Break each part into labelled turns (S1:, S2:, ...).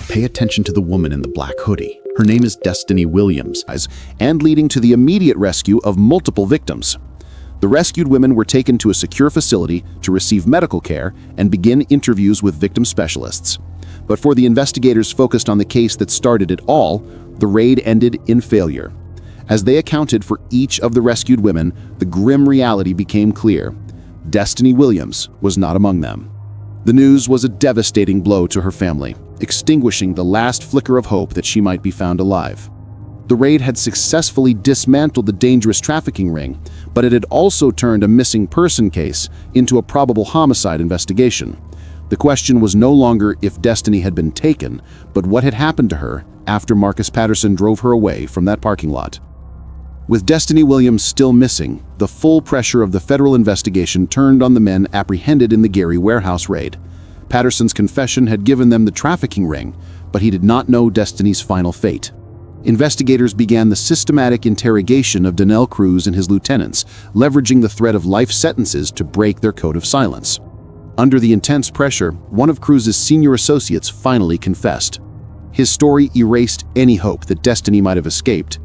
S1: Pay attention to the woman in the black hoodie. Her name is Destiny Williams, and leading to the immediate rescue of multiple victims. The rescued women were taken to a secure facility to receive medical care and begin interviews with victim specialists. But for the investigators focused on the case that started it all, the raid ended in failure. As they accounted for each of the rescued women, the grim reality became clear. Destiny Williams was not among them. The news was a devastating blow to her family, extinguishing the last flicker of hope that she might be found alive. The raid had successfully dismantled the dangerous trafficking ring, but it had also turned a missing person case into a probable homicide investigation. The question was no longer if Destiny had been taken, but what had happened to her after Marcus Patterson drove her away from that parking lot. With Destiny Williams still missing, the full pressure of the federal investigation turned on the men apprehended in the Gary warehouse raid. Patterson's confession had given them the trafficking ring, but he did not know Destiny's final fate. Investigators began the systematic interrogation of Donnell Cruz and his lieutenants, leveraging the threat of life sentences to break their code of silence. Under the intense pressure, one of Cruz's senior associates finally confessed. His story erased any hope that Destiny might have escaped.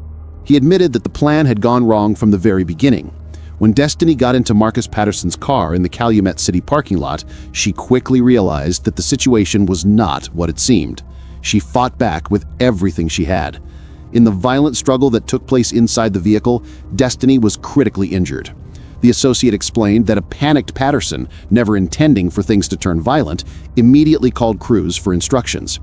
S1: He admitted that the plan had gone wrong from the very beginning. When Destiny got into Marcus Patterson's car in the Calumet City parking lot, she quickly realized that the situation was not what it seemed. She fought back with everything she had. In the violent struggle that took place inside the vehicle, Destiny was critically injured. The associate explained that a panicked Patterson, never intending for things to turn violent, immediately called Cruz for instructions.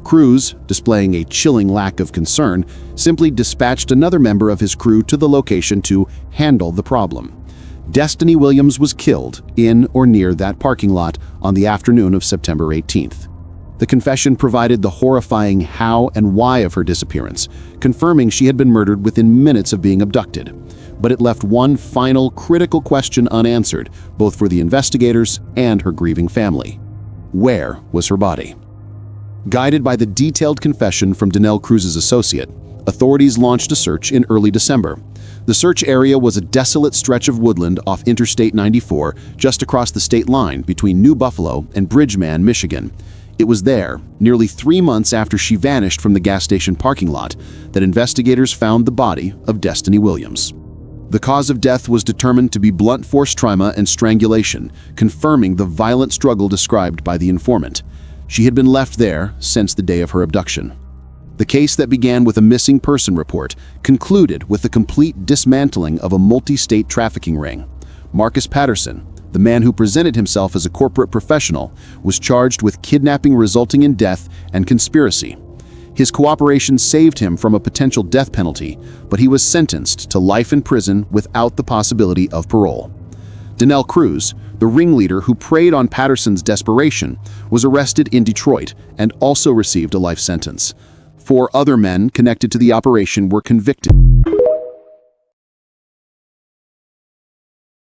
S1: Cruz, displaying a chilling lack of concern, simply dispatched another member of his crew to the location to handle the problem. Destiny Williams was killed in or near that parking lot on the afternoon of September 18th. The confession provided the horrifying how and why of her disappearance, confirming she had been murdered within minutes of being abducted. But it left one final critical question unanswered, both for the investigators and her grieving family. Where was her body? Guided by the detailed confession from Donnell Cruz's associate, authorities launched a search in early December. The search area was a desolate stretch of woodland off Interstate 94, just across the state line between New Buffalo and Bridgeman, Michigan. It was there, nearly 3 months after she vanished from the gas station parking lot, that investigators found the body of Destiny Williams. The cause of death was determined to be blunt force trauma and strangulation, confirming the violent struggle described by the informant. She had been left there since the day of her abduction. The case that began with a missing person report concluded with the complete dismantling of a multi-state trafficking ring. Marcus Patterson, the man who presented himself as a corporate professional, was charged with kidnapping resulting in death and conspiracy. His cooperation saved him from a potential death penalty, but he was sentenced to life in prison without the possibility of parole. Donnell Cruz, the ringleader who preyed on Patterson's desperation, was arrested in Detroit and also received a life sentence. 4 other men connected to the operation were convicted.